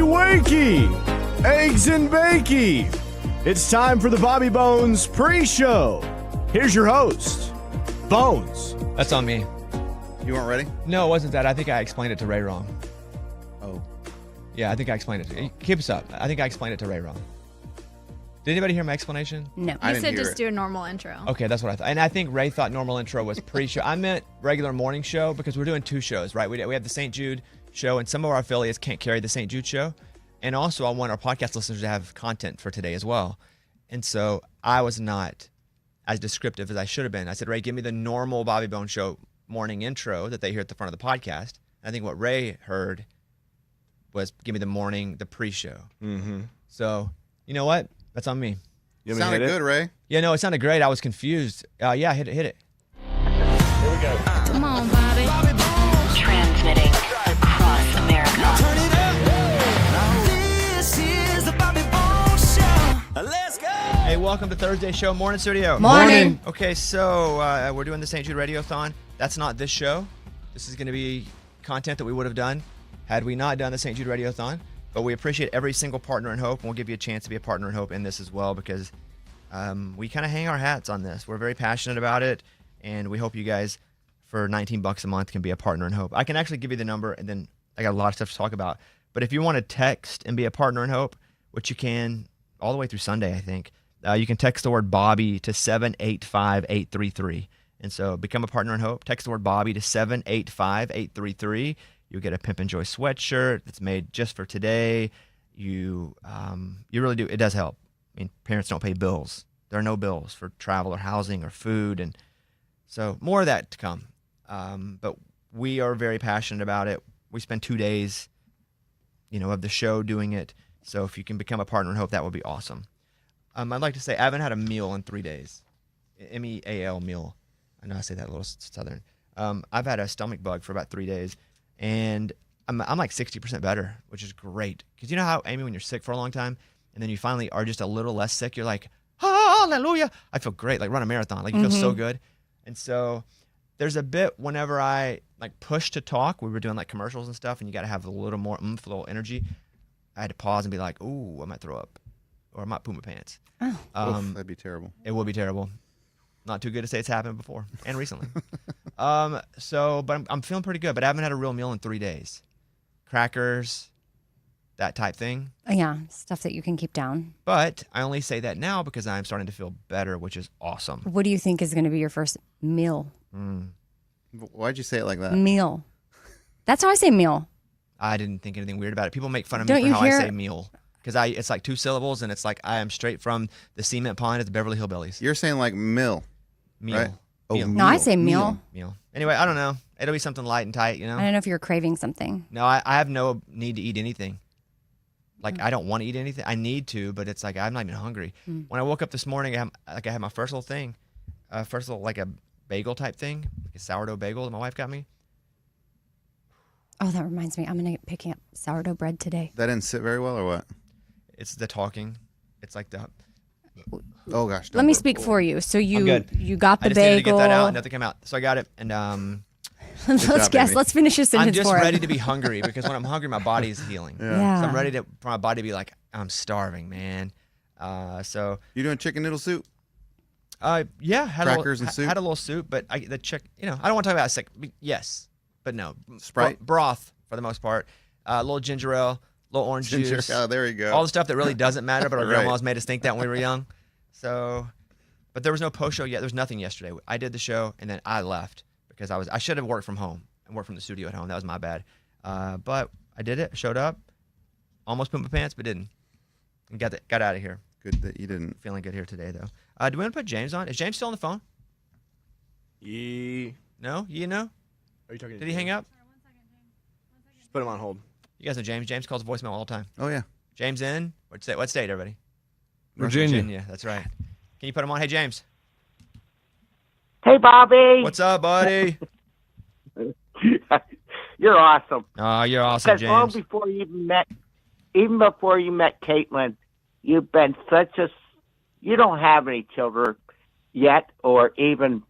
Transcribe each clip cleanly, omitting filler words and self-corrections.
Wakey, eggs and bakey. It's time for the Bobby Bones pre-show. Here's your host, Bones. That's on me. You weren't ready? No, it wasn't that. I think I explained it to Ray wrong. Oh. Yeah, I think I explained it. Keep us up. I think I explained it to Ray wrong. Did anybody hear my explanation? No. I You didn't said hear just it. do a normal intro. Okay, that's what I thought. And I think Ray thought normal intro was pre-show. I meant regular morning show because we're doing two shows, right? We have the St. Jude show, and some of our affiliates can't carry the St. Jude show. And also, I want our podcast listeners to have content for today as well. And so I was not as descriptive as I should have been. I said, Ray, give me the normal Bobby Bones Show morning intro that they hear at the front of the podcast. And I think what Ray heard was give me the pre-show. Mm-hmm. So, you know what? That's on me. Sounded good, Ray. Yeah, no, it sounded great. I was confused. Yeah, hit it. Here we go. Come on, Bobby. Transmitting across America. Turn it up. This is the Bobby Bones Show. Let's go. Hey, welcome to Thursday Show Morning Studio. Morning. Okay, so we're doing the St. Jude Radiothon. That's not this show. This is going to be content that we would have done had we not done the St. Jude Radiothon. But we appreciate every single partner in hope, and we'll give you a chance to be a partner in hope in this as well because we kind of hang our hats on this. We're very passionate about it, and we hope you guys, for $19 a month, can be a partner in hope. I can actually give you the number, and then I got a lot of stuff to talk about. But if you want to text and be a partner in hope, which you can all the way through Sunday, I think, you can text the word Bobby to 785-833. And so become a partner in hope. Text the word Bobby to 785-833. You'll get a Pimp and Joy sweatshirt that's made just for today. You really do. It does help. I mean, parents don't pay bills. There are no bills for travel or housing or food. And so more of that to come. But we are very passionate about it. We spend 2 days, of the show doing it. So if you can become a partner in hope, that would be awesome. I'd like to say I haven't had a meal in 3 days. MEAL meal. I know I say that a little southern. I've had a stomach bug for about 3 days. And I'm like 60% better, which is great. Because you know how, Amy, when you're sick for a long time, and then you finally are just a little less sick, you're like, hallelujah. I feel great, like run a marathon. Like you feel so good. And so there's a bit whenever I like push to talk, we were doing like commercials and stuff, and you got to have a little more oomph, a little energy. I had to pause and be like, ooh, I might throw up. Or I might poop my pants. Oof, that'd be terrible. It would be terrible. Not too good to say it's happened before and recently. But I'm feeling pretty good, but I haven't had a real meal in 3 days. Crackers, that type thing. Yeah, stuff that you can keep down. But I only say that now because I'm starting to feel better, which is awesome. What do you think is going to be your first meal? Why'd you say it like that? Meal. That's how I say meal. I didn't think anything weird about it. People make fun of Don't me you for how I hear- say meal. Because it's like 2 syllables, and it's like I am straight from the cement pond at the Beverly Hillbillies. You're saying like meal, Meal. right? Oh, Meal. No, I say meal. Meal. Anyway, I don't know. It'll be something light and tight, I don't know if you're craving something. No, I have no need to eat anything. Like, I don't want to eat anything. I need to, but it's like I'm not even hungry. When I woke up this morning, I had my first little thing. Like a bagel type thing, like a sourdough bagel that my wife got me. Oh, that reminds me. I'm going to get picking up sourdough bread today. That didn't sit very well, or what? It's the talking. It's like the... Oh gosh. Let me speak for you. So I'm you good. got the I just needed to bagel. get that out. Nothing came out. So I got it. And Let's job, guess. baby. Let's finish your I'm sentence just for ready him. to be hungry because when I'm hungry, my body is healing. Yeah. So I'm ready for my body to be like, I'm starving, man. So You doing chicken noodle soup? yeah, Crackers and soup? Had a little soup, but I don't want to talk about sick. Yes, but no. Sprite? Broth for the most part. A little ginger ale, little orange Ginger. juice. Oh, there you go. All the stuff that really doesn't matter, but our Right. grandmas made us think that when we were young. So, but there was no post show yet. There was nothing yesterday. I did the show and then I left because I should have worked from home and worked from the studio at home. That was my bad. But I did it. Showed up. Almost pooped my pants, but didn't. And got out of here. Good that you didn't. Feeling good here today though. Do we want to put James on? Is James still on the phone? No? You know? Are you talking? Did he hang up? Just put him on hold. You guys know James. James calls voicemail all the time. Oh yeah. James in? What state, everybody? Virginia. That's right. Can you put him on? Hey, James. Hey, Bobby. What's up, buddy? You're awesome. Oh, you're awesome, Because long James. before even before you met Caitlin, you've been you don't have any children yet, or even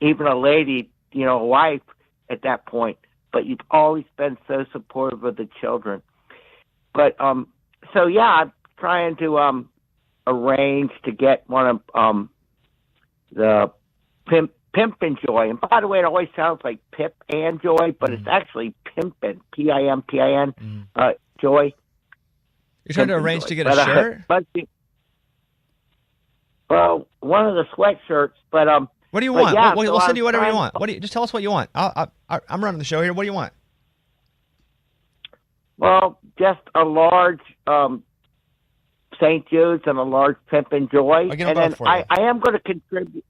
a lady, a wife at that point. But you've always been so supportive of the children. But so yeah, I'm trying to arrange to get one of the Pimp and Joy. And by the way, it always sounds like Pip and Joy, but it's actually Pimpin', Pimpin, Joy. You're trying to arrange to get a shirt? Well, one of the sweatshirts, but What do you want? yeah, we'll so send you whatever you I'm want. Just tell us what you want. I'm running the show here. What do you want? Well, just a large St. Jude's and a large Pimp and Joy. I'll get them and both then for you. I am going to contribute.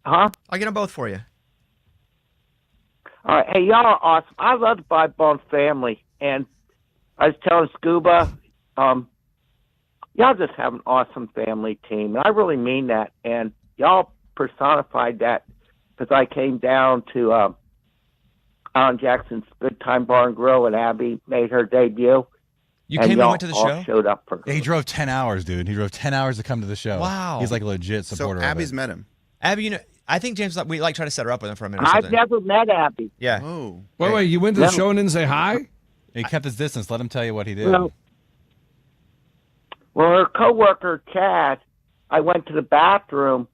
Huh? I'll get them both for you. All right. Hey, y'all are awesome. I love the Bob Bones family. And I was telling Scuba, y'all just have an awesome family team. And I really mean that. And y'all personified that because I came down to Alan Jackson's Good Time Bar and Grill and Abby made her debut. You came and went to the all show? Showed up for her. Yeah, he drove 10 hours, dude. He drove 10 hours to come to the show. Wow. He's like a legit So supporter. Abby's of it. met him. Abby, I think James, we try to set her up with him for a minute or I've something. never met Abby. Yeah. Oh. Wait, you went to the Yeah. show and didn't say hi? He kept his distance. Let him tell you what he did. Well, her coworker Chad, I went to the bathroom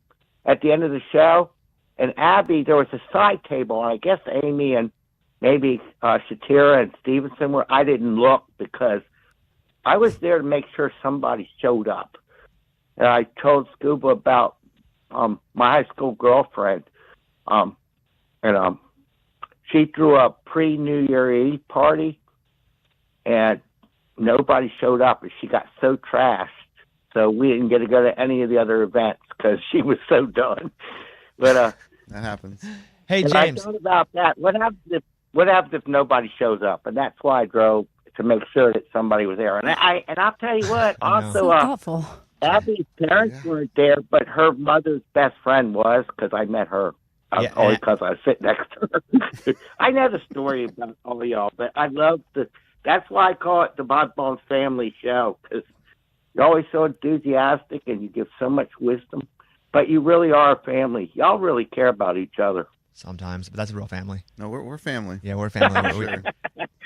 at the end of the show, and Abby, there was a side table, and I guess Amy and maybe Shatira and Stevenson were. I didn't look because I was there to make sure somebody showed up. And I told Scuba about my high school girlfriend, and she threw a pre-New Year Eve party, and nobody showed up, and she got so trashed. So we didn't get to go to any of the other events because she was so done. But That happens. Hey, and James. I thought about that. What happens if nobody shows up? And that's why I drove to make sure that somebody was there. And I'll tell you what. Also, So thoughtful. Abby's parents weren't there, but her mother's best friend was because I met her. Yeah, Only because I was sitting next to her. I know the story about all y'all, but I love that's why I call it the Bob Bones Family Show, because you're always so enthusiastic and you give so much wisdom, but you really are a family. Y'all really care about each other. Sometimes, but that's a real family. No, we're family. Yeah, we're family. Sure.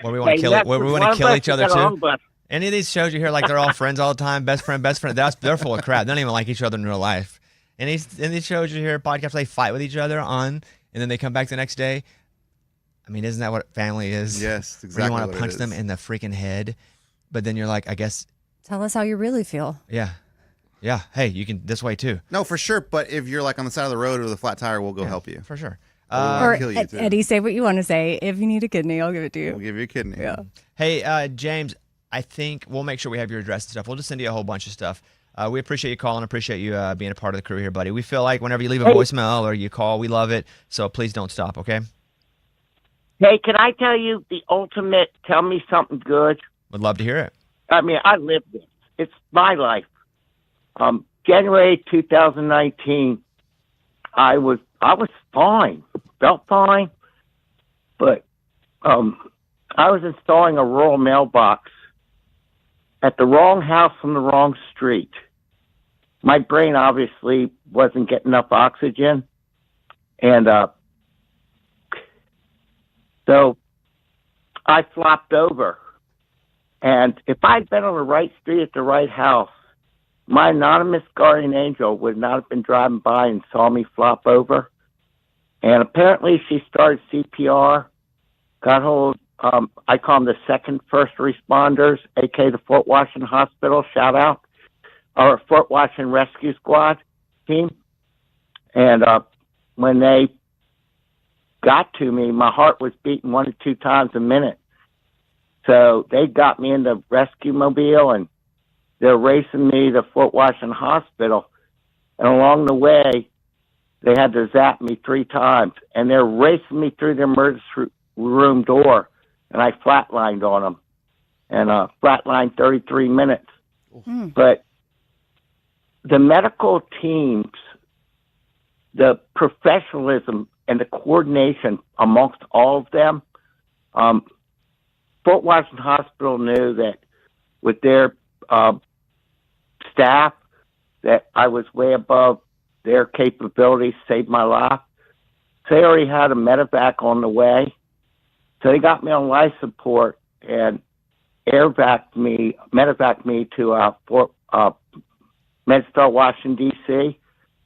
Where we want to kill it. Where we want to kill each other too. But Any of these shows you hear like they're all friends all the time, best friend. They're full of crap. They don't even like each other in real life. And in these shows you hear podcasts, they fight with each other and then they come back the next day. I mean, isn't that what family is? Yes, Where exactly. you want what to it punch is. them in the freaking head, but then you're like, I guess, Tell us how you really feel. yeah. Hey, you can this way too, No, for sure. But if you're like on the side of the road or the flat tire, we'll go help you. for sure. Or kill you, too. Eddie, say what you want to say. If you need a kidney, I'll give it to you. We'll give you a kidney. Yeah. Hey, James, I think we'll make sure we have your address and stuff. We'll just send you a whole bunch of stuff. We appreciate you calling. Appreciate you being a part of the crew here, buddy. We feel like whenever you leave a voicemail or you call, we love it. So please don't stop, okay? hey, can I tell you the ultimate? Tell me something good. Would love to hear it. I mean, I live this. It's my life. January 2019, I was fine, felt fine, but I was installing a rural mailbox at the wrong house on the wrong street. My brain obviously wasn't getting enough oxygen, and so I flopped over. And if I'd been on the right street at the right house, my anonymous guardian angel would not have been driving by and saw me flop over. And apparently she started CPR, got hold, I call them the second first responders, aka the Fort Washington Hospital, shout out, or Fort Washington Rescue Squad team. And when they got to me, my heart was beating 1 to 2 times a minute. So they got me in the rescue mobile and they're racing me to Fort Washington Hospital. And along the way, they had to zap me 3 times. And they're racing me through the emergency room door. And I flatlined on them. And flatlined 33 minutes. But the medical teams, the professionalism and the coordination amongst all of them, Fort Washington Hospital knew that with their staff that I was way above their capabilities, saved my life. So they already had a medevac on the way. So they got me on life support, and medevaced me to Fort MedStar, Washington D.C.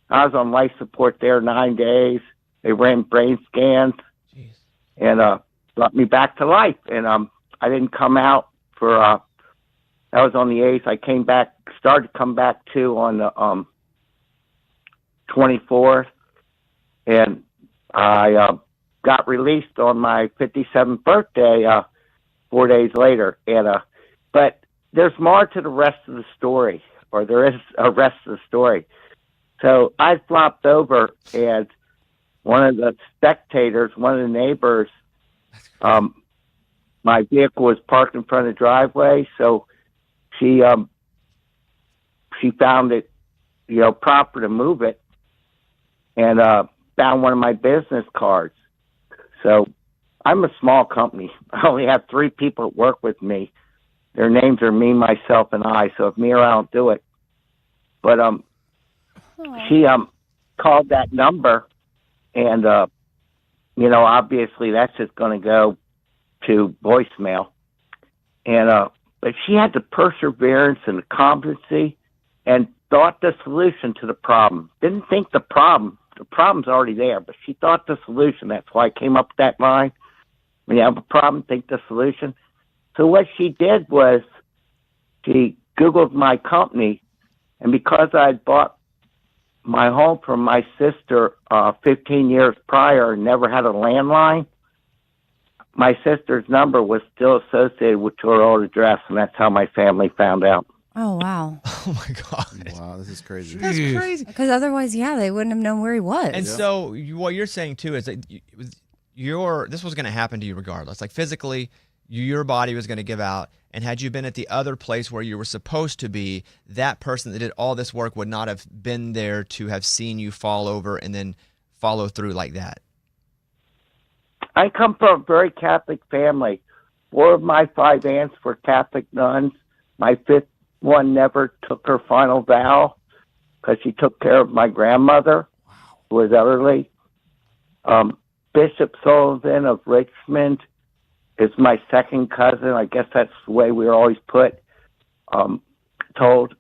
I was on life support there 9 days. They ran brain scans and brought me back to life. And I didn't come out for. That was on the 8th. I started to come back too on the 24th, and I got released on my 57th birthday 4 days later. And but there's more to the rest of the story, or there is a rest of the story. So I flopped over, and one of the spectators, one of the neighbors, my vehicle was parked in front of the driveway, so she found it, proper to move it, and found one of my business cards. So I'm a small company. I only have 3 people that work with me. Their names are me, myself, and I. So if me or I don't do it, but she called that number, and obviously that's just going to go to voicemail. And but she had the perseverance and the competency, and thought the solution to the problem. Didn't think the problem's already there, but she thought the solution. That's why I came up with that line. When you have a problem, think the solution. So what she did was she Googled my company, and because I had bought my home from my sister 15 years prior and never had a landline, my sister's number was still associated with her old address, and that's how my family found out. Oh, wow. Oh my God. Wow, this is crazy. That's crazy. Because otherwise, they wouldn't have known where he was. And so what you're saying too is that this was going to happen to you regardless. Like physically, your body was going to give out. And had you been at the other place where you were supposed to be, that person that did all this work would not have been there to have seen you fall over and then follow through like that. I come from a very Catholic family. 4 of my 5 aunts were Catholic nuns. My 5th one never took her final vow because she took care of my grandmother, who was elderly. Bishop Sullivan of Richmond is my second cousin. I guess that's the way we were always told.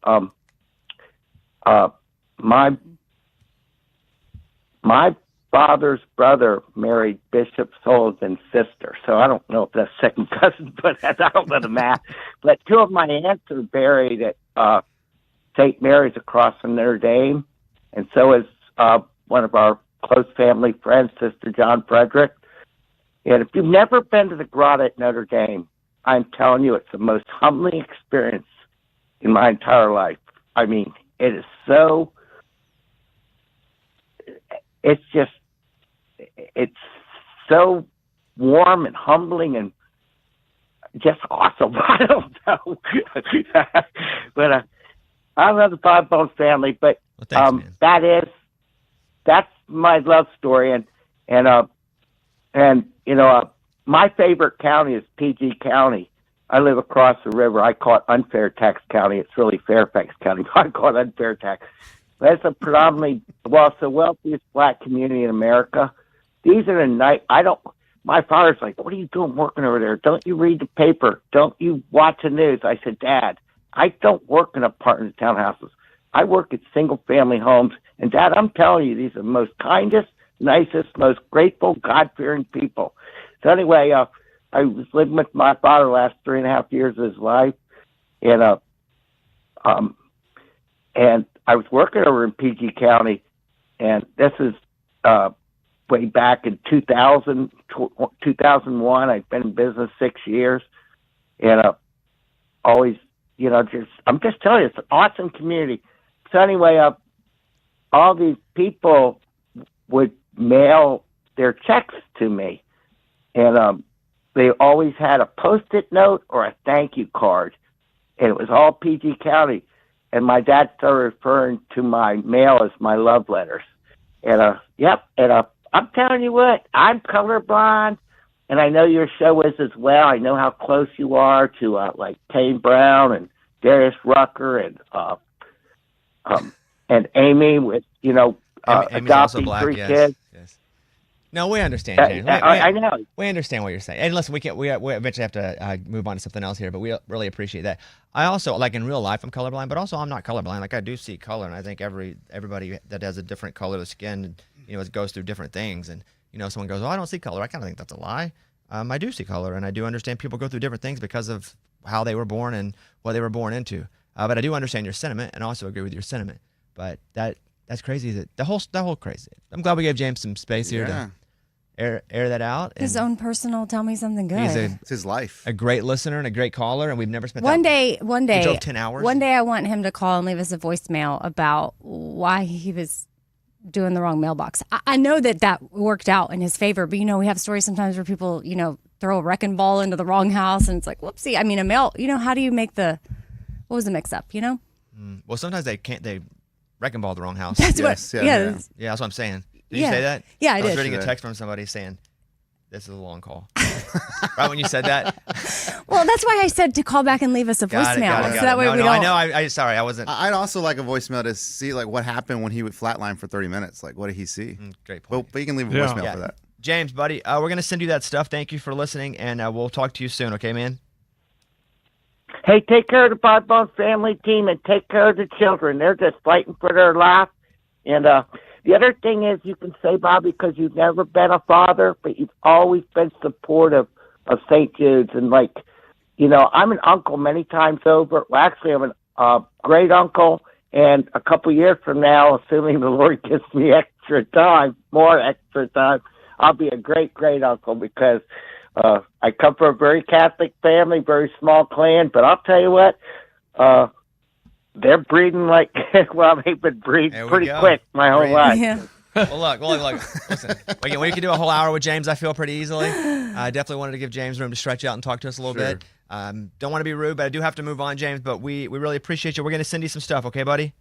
My father's brother married Bishop Sullivan's sister, so I don't know if that's second cousin, but I don't know the math. But 2 of my aunts are buried at St. Mary's across from Notre Dame, and so is one of our close family friends, Sister John Frederick. And if you've never been to the grotto at Notre Dame, I'm telling you, it's the most humbling experience in my entire life. I mean, it is so, it's so warm and humbling and just awesome. I don't know. But I love the Bob Bones family, but Well, thanks, that's my love story. And my favorite county is PG County. I live across the river. I call it Unfair Tax County. It's really Fairfax County. I call it Unfair Tax. That's a predominantly, it's the wealthiest black community in America. These are the night. My father's like, what are you doing working over there? Don't you read the paper? Don't you watch the news? I said, Dad, I don't work in apartment townhouses. I work at single family homes. And Dad, I'm telling you, these are the most kindest, nicest, most grateful, God-fearing people. So anyway, I was living with my father the last 3.5 years of his life, and I was working over in PG County, and this is way back in 2001. I've been in business 6 years, and always, I'm just telling you, it's an awesome community. So anyway, all these people would mail their checks to me, and they always had a Post-it note or a thank you card, and it was all PG County. And my dad started referring to my mail as my love letters. And I'm telling you what, I'm colorblind, and I know your show is as well. I know how close you are to like Kane Brown and Darius Rucker and Amy with Amy's also adopting black, 3 yes, kids. yes. No, we understand, James. I know. We understand what you're saying. And listen, we eventually have to move on to something else here, but we really appreciate that. I also, like in real life, I'm colorblind, but also I'm not colorblind. Like I do see color, and I think everybody that has a different color of skin, it goes through different things. And, someone goes, oh, I don't see color. I kind of think that's a lie. I do see color, and I do understand people go through different things because of how they were born and what they were born into. But I do understand your sentiment and also agree with your sentiment. But that's crazy. That the whole crazy. I'm glad we gave James some space here to air that out. His own personal tell me something good. It's his life. A great listener and a great caller, and we've never spent One day, we drove 10 hours. One day I want him to call and leave us a voicemail about why he was doing the wrong mailbox. I know that worked out in his favor, but we have stories sometimes where people, throw a wrecking ball into the wrong house, and it's like, whoopsie. I mean, a mail, how do you make what was the mix up, Well, sometimes they wrecking ball the wrong house. That's Yes, what, yeah. Yeah, that's what I'm saying. Did you say that? Yeah, I was did. reading a text from somebody saying, this is a long call. Right when you said that? Well, that's why I said to call back and leave us a voicemail. So that way we don't. I know. Sorry, I wasn't. I'd also like a voicemail to see like what happened when he would flatline for 30 minutes. Like, what did he see? Great point. But you can leave a voicemail for that. James, buddy, we're going to send you that stuff. Thank you for listening, and we'll talk to you soon, okay, man? Hey, take care of the Five Bone family team and take care of the children. They're just fighting for their life. And the other thing is you can say, Bobby, because you've never been a father, but you've always been supportive of St. Jude's. And, I'm an uncle many times over. Well, actually, I'm a great uncle. And a couple years from now, assuming the Lord gives me more extra time, I'll be a great, great uncle because I come from a very Catholic family, very small clan. But I'll tell you what, they're breeding they've been breeding pretty quick my whole life. Yeah. Well, look. Listen, we can do a whole hour with James, I feel, pretty easily. I definitely wanted to give James room to stretch out and talk to us a little bit. Don't want to be rude, but I do have to move on, James. But we really appreciate you. We're going to send you some stuff, okay, buddy?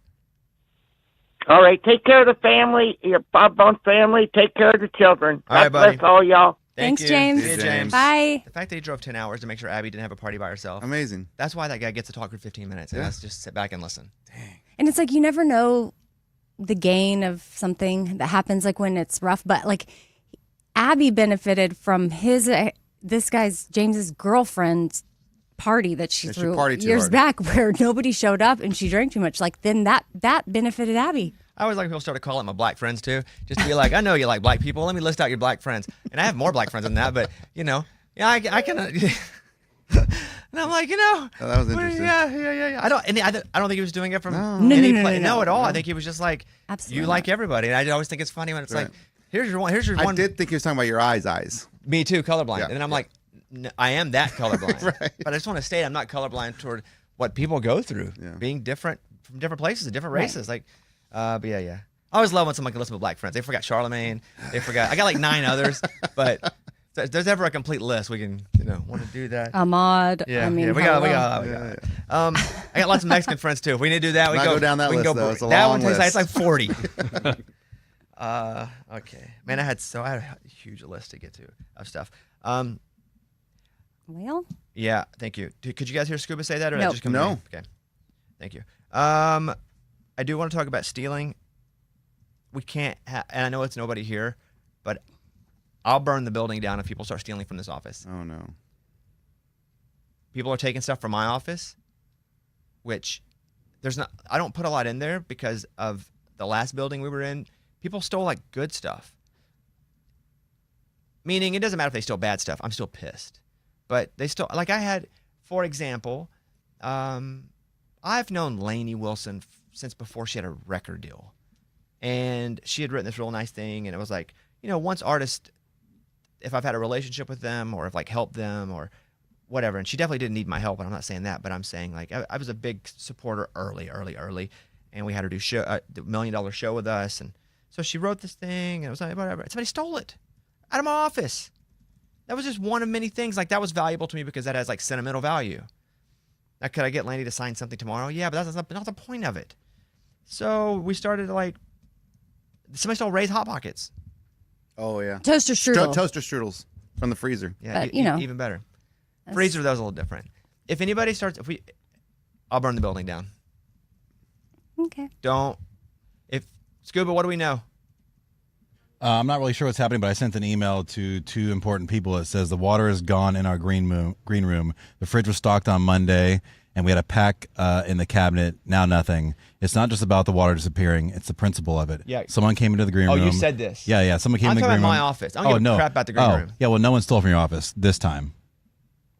All right. Take care of the family, your Bob Bone family. Take care of the children. All right, buddy. Bless all y'all. Thank Thanks, you. James. See you, James. Bye. The fact that he drove 10 hours to make sure Abby didn't have a party by herself. Amazing. That's why that guy gets to talk for 15 minutes. And let's just sit back and listen. And it's like you never know the gain of something that happens when it's rough. But Abby benefited from James's girlfriend's party that she threw years back where nobody showed up and she drank too much. Then that benefited Abby. I always like people start to call it my black friends too, just to be like, I know you like black people. Let me list out your black friends, and I have more black friends than that. But I can. And I'm like, Oh, that was interesting. Yeah. I don't think he was doing it from No, at all. I think he was just like, Absolutely you not. like everybody, and I always think it's funny when it's like, here's your one. I did think he was talking about your eyes. Me too, colorblind, Yeah, and then I'm like, I am that colorblind, Right. But I just want to state I'm not colorblind toward what people go through, being different from different places and different races, But yeah. I always love when someone can listen to black friends. They forgot Charlemagne. I got 9 others, but if there's ever a complete list, we can, want to do that. Ahmad. Yeah, I mean, we got. I got lots of Mexican friends too. If we need to do that, we go down that we list, can go. though. It's a that long one list. it's like 40. Okay, man, I had a huge list to get to of stuff. Well, Yeah, thank you. Could you guys hear Scuba say that, or No. that just come to No. me? Okay, thank you. I do want to talk about stealing. We can't, and I know it's nobody here, but I'll burn the building down if people start stealing from this office. Oh no. People are taking stuff from my office, which I don't put a lot in there because of the last building we were in. People stole good stuff. Meaning it doesn't matter if they stole bad stuff. I'm still pissed. But they stole, I had, for example, I've known Lainey Wilson since before she had a record deal. And she had written this real nice thing. And it was once artists, if I've had a relationship with them or if helped them or whatever, and she definitely didn't need my help, and I'm not saying that, but I'm saying I was a big supporter early, and we had her do the $1 Million Show with us, and so she wrote this thing, and it was whatever. Somebody stole it out of my office. That was just one of many things. That was valuable to me because that has sentimental value. Now, could I get Laney to sign something tomorrow? Yeah, but that's not the point of it. So we started somebody stole Ray's Hot Pockets. Oh yeah. toaster strudel. Toaster strudels from the freezer. Yeah, But, even better. Freezer, that was a little different. If anybody starts, I'll burn the building down. Okay. If Scuba, what do we know? I'm not really sure what's happening, but I sent an email to 2 important people. It says the water is gone in our green room. The fridge was stocked on Monday, and we had a pack in the cabinet. Now nothing. It's not just about the water disappearing. It's the principle of it. Yeah. Someone came into the green room. Oh, you said this. Yeah. Someone came I'm in the talking green room. about my office. I don't give a crap about the green room. Yeah, well, no one stole from your office this time.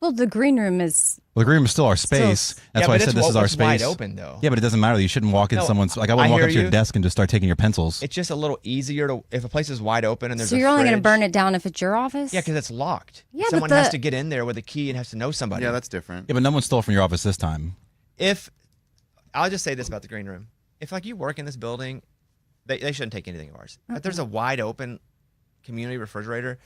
Well, the green room is. Well, the green room is still our space. That's why I said this is our it's space. wide open, though. Yeah, but it doesn't matter. You shouldn't walk in No, someone's. Like, I wouldn't I walk hear up to your you. desk and just start taking your pencils. It's just a little easier to if a place is wide open and there's So a you're only going to fridge- burn it down if it's your office? Yeah, because it's locked. Yeah, but Someone has to get in there with a key and has to know somebody. Yeah, that's different. Yeah, but no one stole from your office this time. If I'll just say this about the green room: if like you work in this building, they shouldn't take anything of ours. If there's a wide open community refrigerator,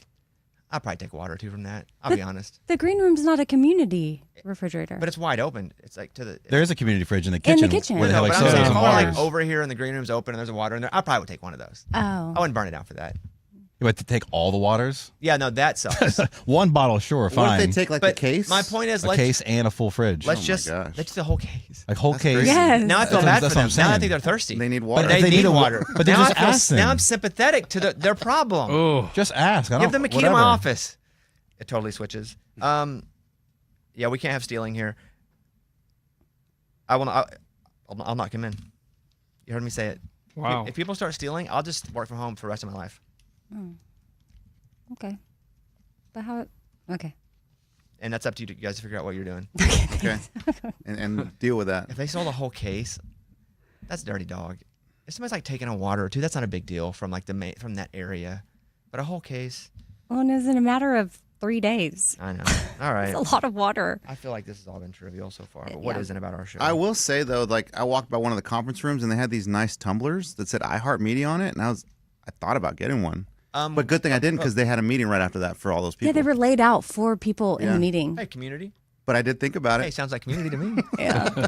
I'll probably take water or two from that. I'll be honest. The green room's not a community refrigerator. But it's wide open. It's like to the. There is a community fridge in the In kitchen. the kitchen. Where they No, have like but I'm saying sodas if and I were waters. like over here and the green room's open and there's a water in there, I probably would take one of those. Oh. I wouldn't burn it down for that. You have to take all the waters? Yeah, no, that sucks. One bottle, sure, What fine. if they take like But the case? my point is, a let's case and a full fridge. let's Oh my just gosh. let's do the whole case. Like whole That's case. crazy. Yes. Now I feel That's bad what for them. I'm saying. Now I think they're thirsty. They need But water. they They need need a- water. but then now just I feel, ask them. Now I'm sympathetic to their problem. Oh, Just ask. I don't, Give them a key to whatever. my office. It totally switches. Yeah, we can't have stealing here. I'll knock him in. You heard me say it. wow. If people start stealing, I'll just work from home for the rest of my life. Okay. But how? Okay. And that's up to you guys to figure out what you're doing. Okay. and deal with that. If they stole the whole case, that's dirty dog. If somebody's like taking a water or two, that's not a big deal from like from that area. But a whole case, Well, and it's in a matter of 3 days. I know. All right. It's a lot of water. I feel like this has all been trivial so far. But what Yeah. isn't about our show? I will say though, like I walked by one of the conference rooms and they had these nice tumblers that said iHeartMedia on it, and I thought about getting one. But good thing I didn't because they had a meeting right after that for all those people. Yeah, they were laid out for people in Yeah. the meeting. Hey, community. But I did think about Hey, it. sounds like community to me. Yeah.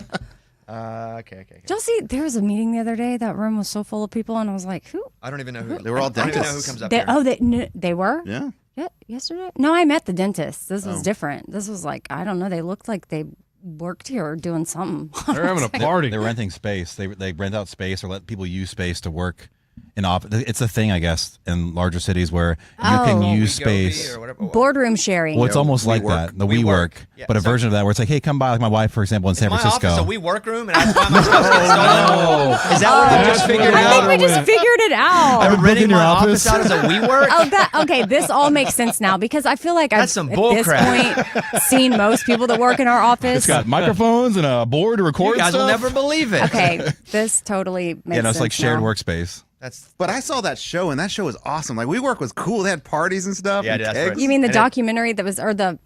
Okay. Did y'all see? There was a meeting the other day. That room was so full of people, and I was like, "Who?" I don't even know who. They were all I don't even know who dentists. comes up They, here. oh, they were. Yeah. Yeah, yesterday. No, I met the dentist. This was Oh. different. This was like I don't know. They looked like they worked here or doing something. They're having a party. They're renting space. They rent out space or let people use space to work in office. It's a thing, I guess, in larger cities where you can Oh. use Wegovy space. or whatever. Boardroom sharing. Well, it's almost like WeWork. that. The WeWork. WeWork, Yeah, but a so- version of that where it's like, hey, come by, like my wife, for example, in San My Francisco. office, a we work room, and I buy my stuff. Is that what I just figured I out? think we just figured it out. I'm renting in your my office office? out as a WeWork. Oh, okay. This all makes sense now because I feel like I've That's some at bull this crap. point seen most people that work in our office. It's got microphones and a board to record You guys will stuff. never believe it. Okay, this totally makes sense. Yeah, no, it's like shared now. workspace. That's But I saw that show and that show was awesome. Like WeWork was cool. They had parties and stuff. Yeah, and that's kegs. right. You mean the And it- documentary that was, or the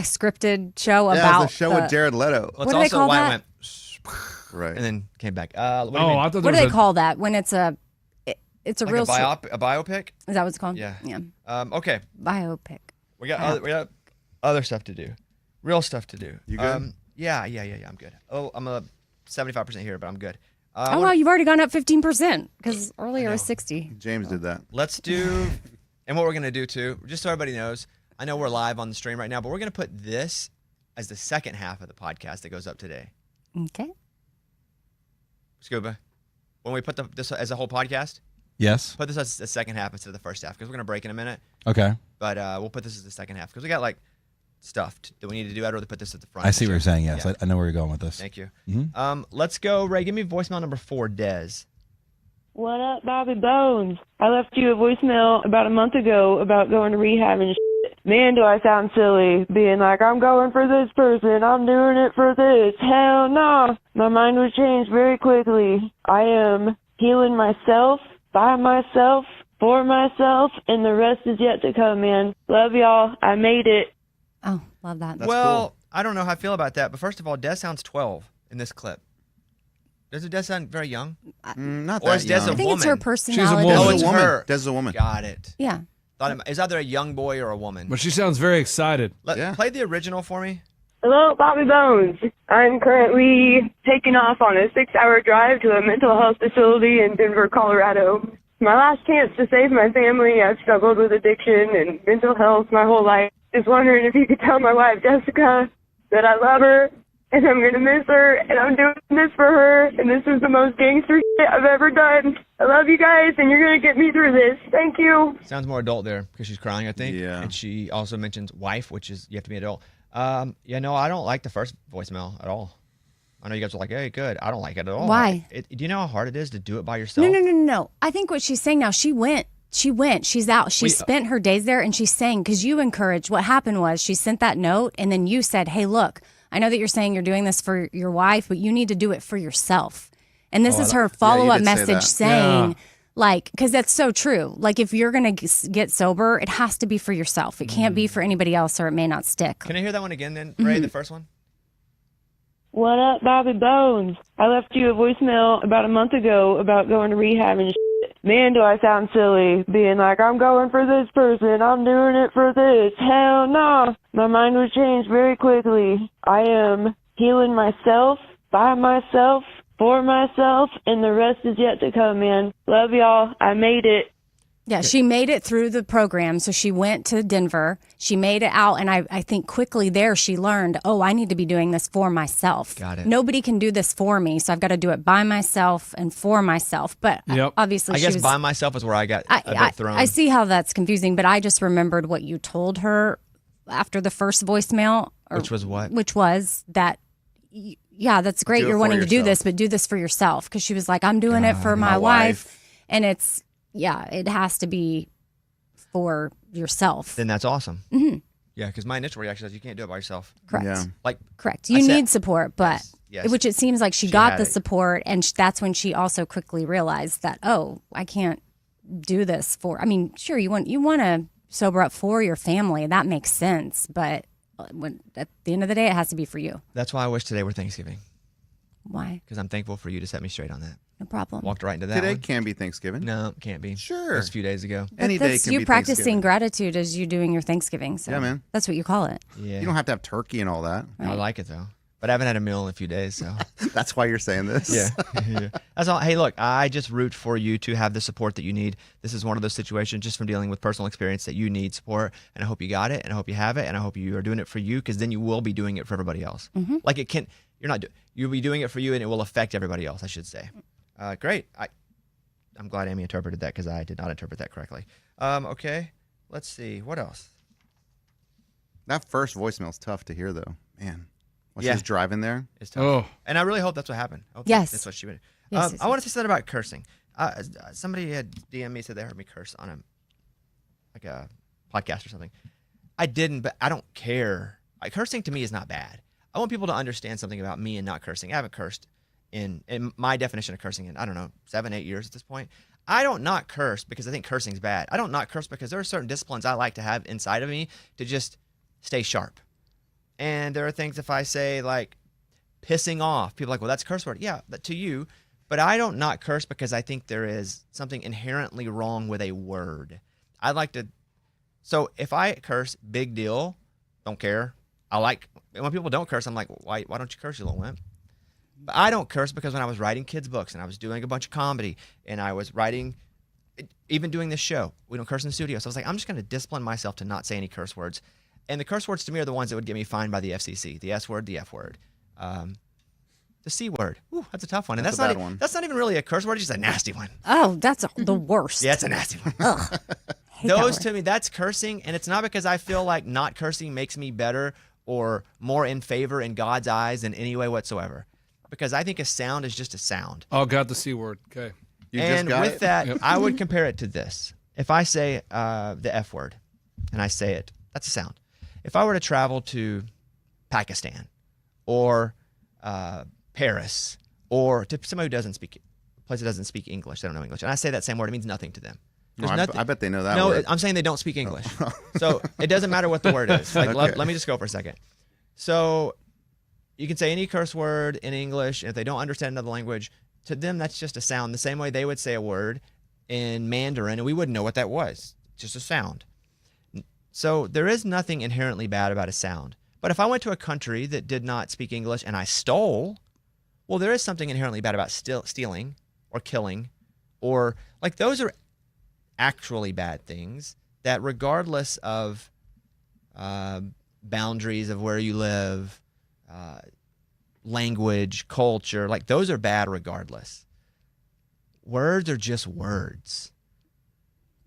scripted show Yeah, about it was the show with Jared Leto. well, What it's do they also call why that? it went Right. and then came back. What do you Oh, mean? I thought there What do was they a- call that when it's it's a Like real a biopic? Is that what it's called? Yeah. Yeah. Okay, Biopic. we got other stuff to do, real stuff to do. You good? Yeah. I'm good. Oh, I'm a 75% here, but I'm good. Oh wow, you've already gone up 15% because earlier it was 60. James did that. Let's do, and what we're gonna do too, just so everybody knows. I know we're live on the stream right now, but we're gonna put this as the second half of the podcast that goes up today. Okay. Scuba, when we put this as a whole podcast, Yes. put this as the second half instead of the first half because we're gonna break in a minute. Okay. But we'll put this as the second half because we got like stuff that we need to do. I'd rather put this at the front. I see what you're saying. Yes, Yeah. I know where you're going with this. Thank you. Mhm. Let's go, Ray. Give me voicemail number 4, Dez. What up, Bobby Bones? I left you a voicemail about a month ago about going to rehab and shit. Man, do I sound silly, being like, I'm going for this person, I'm doing it for this. Hell no. My mind was changed very quickly. I am healing myself, by myself, for myself, and the rest is yet to come, man. Love y'all. I made it. Oh, love that. That's well, cool. I don't know how I feel about that, but first of all, Dez sounds 12 in this clip. Doesn't Dez sound very young? Not Or that is Des young. a I think it's her woman. personality. woman. Oh, Des it's is a woman. her. Des is a woman. Got it. Yeah. Is either a young boy or a woman? But she sounds very excited. Yeah. Play the original for me. Hello, Bobby Bones. I'm currently taking off on a 6-hour drive to a mental health facility in Denver, Colorado. My last chance to save my family. I've struggled with addiction and mental health my whole life. Just wondering if you could tell my wife, Jessica, that I love her and I'm gonna miss her, and I'm doing this for her, and this is the most gangster shit I've ever done. I love you guys, and you're gonna get me through this. Thank you. Sounds more adult there because she's crying, I think. Yeah. And she also mentions wife, which is you have to be adult. Yeah, no, I don't like the first voicemail at all. I know you guys are like, hey, good. I don't like it at all. Why? Do you know how hard it is to do it by yourself? No. I think what she's saying now, she went. She's out. She spent her days there, and she's saying, because you encouraged, what happened was she sent that note, and then you said, hey, look, I know that you're saying you're doing this for your wife, but you need to do it for yourself. And this is her follow-up message saying, like, because that's so true. Like, if you're going to get sober, it has to be for yourself. It can't be for anybody else, or it may not stick. Can I hear that one again then, Ray, the first one? What up, Bobby Bones? I left you a voicemail about a month ago about going to rehab and shit. Man, do I sound silly being like, I'm going for this person, I'm doing it for this. Hell no. My mind was changed very quickly. I am healing myself, by myself, for myself, and the rest is yet to come, man. Love y'all. I made it. Yeah, she made it through the program. So she went to Denver. She made it out. And I think quickly there she learned, oh, I need to be doing this for myself. Got it. Nobody can do this for me. So I've got to do it by myself and for myself. But obviously I guess by myself is where I got a bit thrown. I see how that's confusing, but I just remembered what you told her after the first voicemail. Which was what? Which was that, yeah, that's great. You're wanting to do this, but do this for yourself. Because she was like, I'm doing it for my wife. And it's, yeah, it has to be for yourself. Then that's awesome. Mm-hmm. Yeah, because my initial reaction is you can't do it by yourself. Correct. Yeah. Like, correct. You need support, but yes. which it seems like she got the support, and that's when she also quickly realized that, oh, I can't do this for. I mean, sure, you want to sober up for your family. That makes sense, but when at the end of the day, it has to be for you. That's why I wish today were Thanksgiving. Why? Because I'm thankful for you to set me straight on that. No problem. Walked right into that. Today one. can be Thanksgiving. No, it can't be. Sure. It was a few days ago. Any day That's can you be practicing Thanksgiving. gratitude as you doing your Thanksgiving. So Yeah, man. That's what you call it. Yeah. You don't have to have turkey and all that. I like it though. But I haven't had a meal in a few days, so. That's why you're saying this. Yeah. That's all. Hey, look, I just root for you to have the support that you need. This is one of those situations just from dealing with personal experience that you need support. And I hope you got it, and I hope you have it, and I hope you are doing it for you, because then you will be doing it for everybody else. Mm-hmm. Like it can, you'll be doing it for you, and it will affect everybody else, I should say. Great. I'm glad Amy interpreted that, because I did not interpret that correctly. Okay, let's see. What else? That first voicemail's tough to hear, though. Man, when Yeah. she was driving there. It's tough. Oh. And I really hope that's what happened. I hope Yes. That's what she would. Yes, I want to say something about cursing. Somebody had DM me, said they heard me curse on a podcast or something. I didn't, but I don't care. Cursing to me is not bad. I want people to understand something about me and not cursing. I haven't cursed in my definition of cursing in, I don't know, 7-8 years at this point. I don't not curse because I think cursing's bad. I don't not curse because there are certain disciplines I like to have inside of me to just stay sharp. And there are things, if I say like pissing off, people are like, well, that's a curse word. Yeah, to you. But I don't not curse because I think there is something inherently wrong with a word. I like to. So if I curse, big deal. Don't care. I like when people don't curse. I'm like, why don't you curse, you little wimp? But I don't curse because when I was writing kids' books and I was doing a bunch of comedy and I was writing, even doing this show, we don't curse in the studio. So I was like, I'm just going to discipline myself to not say any curse words. And the curse words to me are the ones that would get me fined by the FCC. The S word, the F word. The C word. Ooh, that's a tough one. And That's a bad one. That's not even really a curse word. It's just a nasty one. Oh, that's the worst. Yeah, it's a nasty one. Ugh. Hate that Those word. to me, that's cursing. And it's not because I feel like not cursing makes me better or more in favor in God's eyes in any way whatsoever. Because I think a sound is just a sound. Oh, got the C word. Okay. You And just got with it? that, Yep. I would compare it to this. If I say the F word and I say it, that's a sound. If I were to travel to Pakistan or Paris or to somebody who doesn't speak, a place that doesn't speak English, they don't know English, and I say that same word, it means nothing to them. There's Oh, nothing. I bet they know that No, word. I'm saying they don't speak English. So it doesn't matter what the word is. Like, Okay. let me just go for a second. So you can say any curse word in English, and if they don't understand another language, to them that's just a sound. The same way they would say a word in Mandarin, and we wouldn't know what that was. Just a sound. So there is nothing inherently bad about a sound. But if I went to a country that did not speak English and I stole, well, there is something inherently bad about stealing or killing, or like those are actually bad things that regardless of boundaries of where you live, language, culture, like those are bad regardless. Words are just words.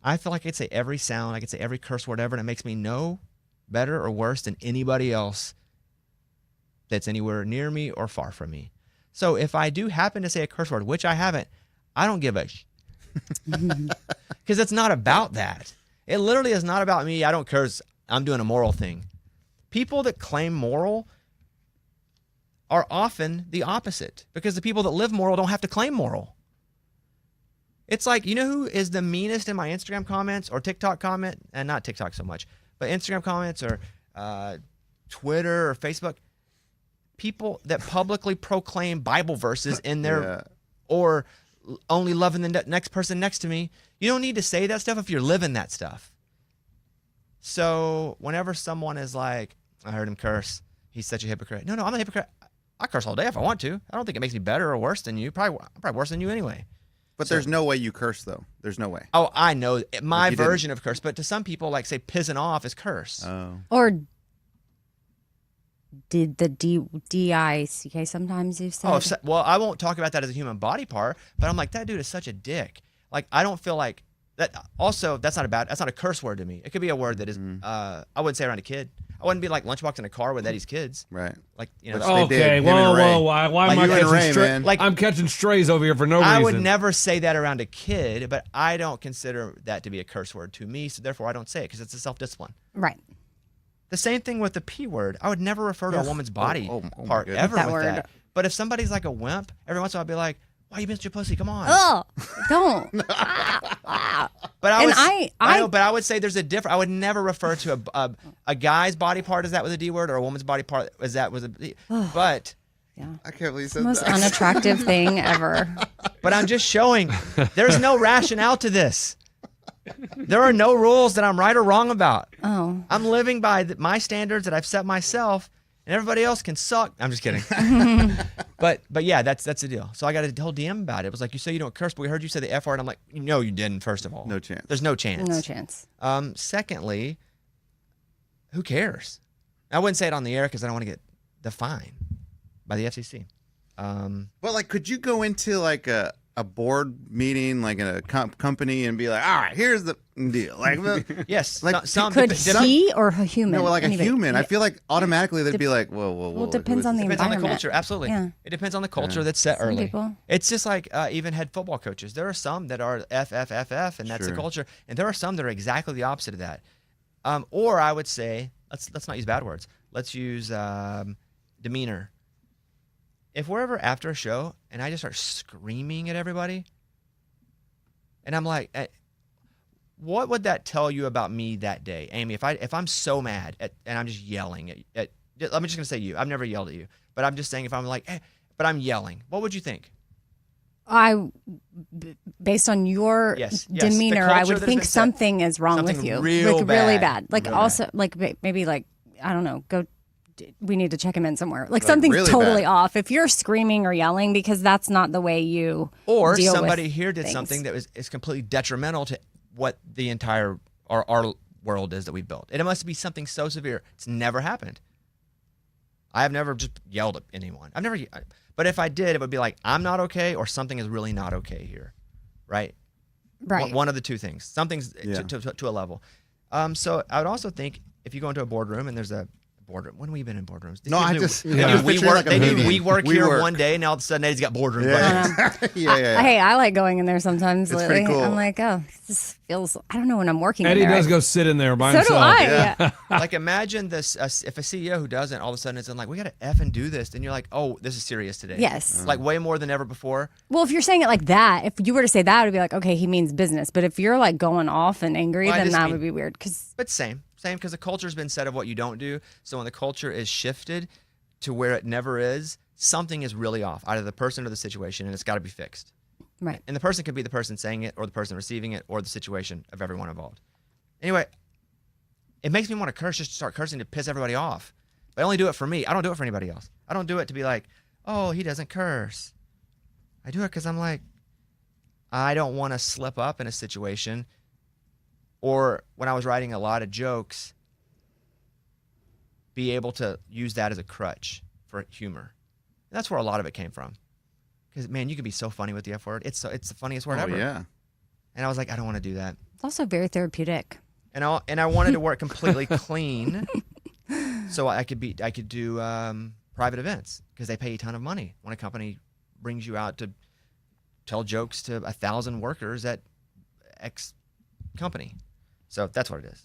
I feel like I could say every sound, I could say every curse word ever, and it makes me no better or worse than anybody else that's anywhere near me or far from me. So if I do happen to say a curse word, which I haven't, I don't give a because it's not about that. It literally is not about me. I don't curse. I'm doing a moral thing. People that claim moral are often the opposite because the people that live moral don't have to claim moral. It's like, you know who is the meanest in my Instagram comments or TikTok comment? And not TikTok so much, but Instagram comments or Twitter or Facebook. People that publicly proclaim Bible verses in their or only loving the next person next to me. You don't need to say that stuff if you're living that stuff. So whenever someone is like, I heard him curse, he's such a hypocrite. No, I'm a hypocrite. I curse all day if I want to. I don't think it makes me better or worse than you. I'm probably worse than you anyway. But there's no way you curse, though. There's no way. Oh, I know. My version of curse. But to some people, like, say, pissing off is curse. Oh. Or did the D-I-C-K sometimes you say? Oh, well, I won't talk about that as a human body part, but I'm like, that dude is such a dick. Like, I don't feel like that. Also, that's not a curse word to me. It could be a word that is, I wouldn't say around a kid. I wouldn't be like lunchbox in a car with Eddie's kids. Right. Like, you know. Okay, whoa. Why am I catching strays? Like, I'm catching strays over here for no reason. I would never say that around a kid, but I don't consider that to be a curse word to me, so therefore I don't say it because it's a self-discipline. Right. The same thing with the P word. I would never refer to a woman's body part ever that with word. that. But if somebody's like a wimp, every once in a while I'd be like, why you Mr. Pussy? Come on. Oh, don't. But I would say there's a difference. I would never refer to a guy's body part as that with a D word or a woman's body part as that with a D. But yeah, I can't believe you said the most that. unattractive thing ever. But I'm just showing there's no rationale to this. There are no rules that I'm right or wrong about. Oh, I'm living by my standards that I've set myself, and everybody else can suck. I'm just kidding. But yeah, that's the deal. So I got a whole DM about it. It was like, you say you don't curse, but we heard you say the F word. I'm like, no, you didn't. First of all, No chance. There's no chance. no chance. Secondly, who cares? I wouldn't say it on the air because I don't want to get defined by the FCC. But like, could you go into like a board meeting, like in a company, and be like, all right, here's the deal. Like, yes, like Could he or a human? no, like a Anybody. human. I feel like automatically they'd be like, whoa. Well, it depends on the Depends on the environment. culture, absolutely. Yeah. It depends on the culture that's set Some early. people- It's just like even head football coaches. There are some that are FFFF, and that's the Sure. culture. And there are some that are exactly the opposite of that. Or I would say, let's not use bad words. Let's use demeanor. If we're ever after a show and I just start screaming at everybody, and I'm like, what would that tell you about me that day, Amy? If I'm so mad and I'm just yelling at I'm just gonna say you. I've never yelled at you, but I'm just saying if I'm like, but I'm yelling, what would you think? Based on your Yes, demeanor, the I culture would that's think been set. something is wrong with Something you. real like really bad. bad. Like Real also, like maybe like I don't know. We need to check him in somewhere. Like something's really totally bad. off. If you're screaming or yelling, because that's not the way you Or deal somebody with here did things. something that is completely detrimental to what the entire our world is that we built. It must be something so severe. It's never happened. I have never just yelled at anyone. But if I did, it would be like, I'm not okay, or something is really not okay here, right? Right. One of the two things. Something's Yeah. to a level. So I would also think if you go into a boardroom and there's a boardroom. When have we been in boardrooms? No, I They just- do yeah. we Picture work. like a They do meeting. we work We here work. one day, and all of a sudden Eddie's got boardroom. Yeah. yeah. Hey, I like going in there sometimes It's lately. pretty cool. I'm like, oh, this feels. I don't know when I'm working. Eddie in there. does go sit in there by So himself. do I. Yeah. Like imagine this: if a CEO who doesn't, all of a sudden it's like, we got to f and do this, then you're like, oh, this is serious today. Yes. Like way more than ever before. Well, if you're saying it like that, if you were to say that, it would be like, okay, he means business. But if you're like going off and angry, Well, I then just that mean- would be weird. Because But same, because the culture's been said of what you don't do. So when the culture is shifted to where it never is, something is really off, either the person or the situation, and it's got to be fixed. right. And the person could be the person saying it, or the person receiving it, or the situation of everyone involved. Anyway, it makes me want to curse, just to start cursing to piss everybody off. But I only do it for me. I don't do it for anybody else. I don't do it to be like, oh, he doesn't curse. I do it because I'm like, I don't want to slip up in a situation. Or when I was writing a lot of jokes, be able to use that as a crutch for humor. that's where a lot of it came from. Because, man, you can be so funny with the F word. It's the funniest word ever. Yeah. And I was like, I don't want to do that. It's also very therapeutic. And I wanted to work completely clean, so I could do private events because they pay a ton of money when a company brings you out to tell jokes to 1,000 workers at X company. So that's what it is.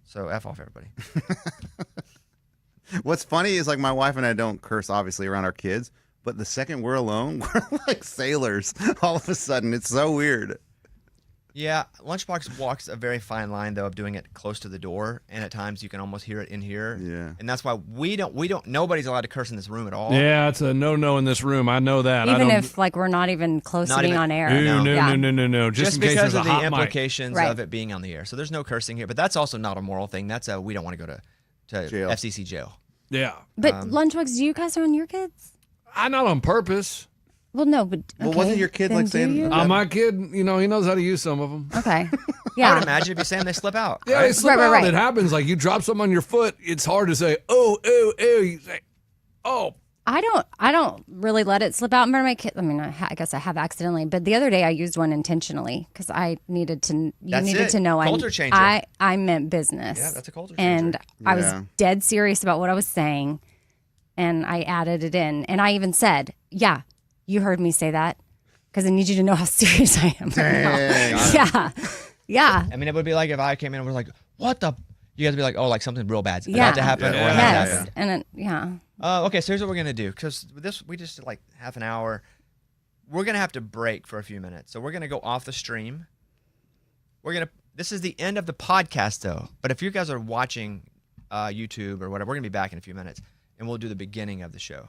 So F off, everybody. What's funny is like my wife and I don't curse obviously around our kids, but the second we're alone, we're like sailors. All of a sudden, it's so weird. Yeah, Lunchbox walks a very fine line though of doing it close to the door, and at times you can almost hear it in here. Yeah, and that's why we don't. Nobody's allowed to curse in this room at all. Yeah, it's a no in this room. I know that. Even if like we're not even close to being on air. No. Just in case because there's a of the hot implications mic. of it being on the air. So there's no cursing here, but that's also not a moral thing. That's we don't want to go to jail. FCC jail. Yeah. But Lunchbox, do you cuss on your kids? I not on purpose. Well, no, but Well, okay, wasn't your kid then like do saying? you? My kid, he knows how to use some of them. Okay. I Yeah. would imagine if you say them, they slip out. Yeah, right? they slip out. Right. It happens. Like you drop something on your foot, it's hard to say, oh. You say, oh. I don't really let it slip out. Remember my kid? I mean, I guess I have accidentally, but the other day I used one intentionally because I needed to. You That's needed it. to know Culture changer. I meant business. Yeah, that's a culture And changer. I was Yeah. dead serious about what I was saying, and I added it in, and I even said, "Yeah, you heard me say that." Because I need you to know how serious I am. Right now. Yeah. I mean, it would be like if I came in and was like, "What the?" You guys would be like, "Oh, like something real bad's Yeah. about to happen." Yeah. Or Yes. has And yeah. Okay, so here's what we're gonna do because we just did like half an hour. We're gonna have to break for a few minutes, so we're gonna go off the stream. This is the end of the podcast though. But if you guys are watching YouTube or whatever, we're gonna be back in a few minutes, and we'll do the beginning of the show.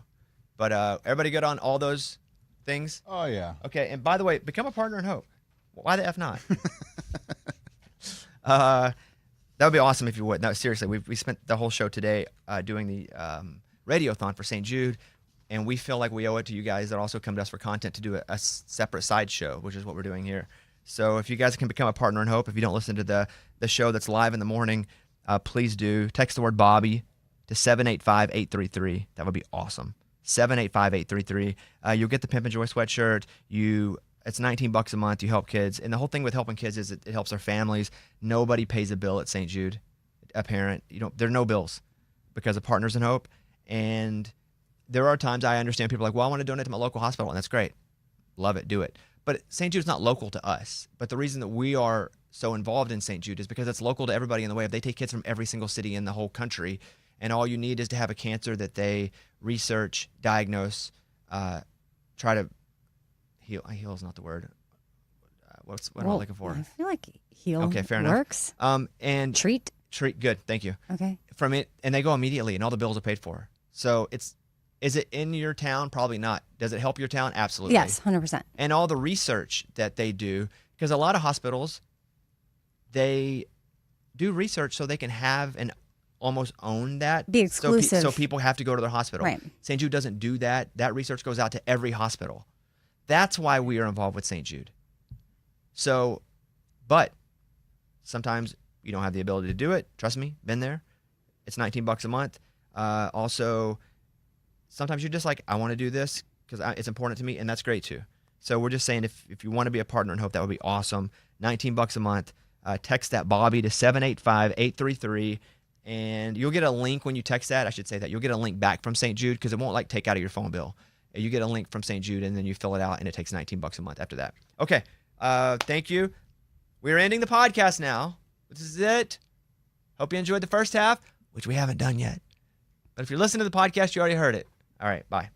But everybody good on all those things? Oh yeah. Okay, and by the way, become a partner in hope. Why the F not? That would be awesome if you would. No, seriously, we spent the whole show today doing the Radiothon for St. Jude, and we feel like we owe it to you guys that also come to us for content to do a separate side show, which is what we're doing here. So if you guys can become a partner in hope, if you don't listen to the show that's live in the morning, please do. Text the word Bobby to 785-833. That would be awesome. 785-833. You'll get the Pimp and Joy sweatshirt. It's $19 a month. You help kids. And the whole thing with helping kids is it helps their families. Nobody pays a bill at St. Jude. A parent, there are no bills because of Partners in Hope. And there are times I understand people are like, well, I want to donate to my local hospital. And that's great. Love it. Do it. But St. Jude's not local to us. But the reason that we are so involved in St. Jude is because it's local to everybody in the way of they take kids from every single city in the whole country. And all you need is to have a cancer that they research, diagnose, try to heal. Heal is not the word. What am I looking for? I feel like heal Okay, fair enough. works. And Treat. Good, thank you. Okay. From it, and they go immediately, and all the bills are paid for. So is it in your town? Probably not. Does it help your town? Absolutely. Yes, 100%. And all the research that they do, because a lot of hospitals, they do research so they can have and almost own that. Be exclusive. So people have to go to their hospital. Right. St. Jude doesn't do that. That research goes out to every hospital. That's why we are involved with St. Jude. So, but sometimes you don't have the ability to do it. Trust me, been there. It's $19 a month. Also, sometimes you're just like, I want to do this because it's important to me, and that's great too. So we're just saying if you want to be a partner in hope, that would be awesome. $19 a month. Text that Bobby to 785-833, and you'll get a link when you text that. I should say that. You'll get a link back from St. Jude because it won't like take out of your phone bill. You get a link from St. Jude, and then you fill it out, and it takes $19 a month after that. Okay. Thank you. We're ending the podcast now. This is it. Hope you enjoyed the first half, which we haven't done yet. But if you're listening to the podcast, you already heard it. All right. Bye.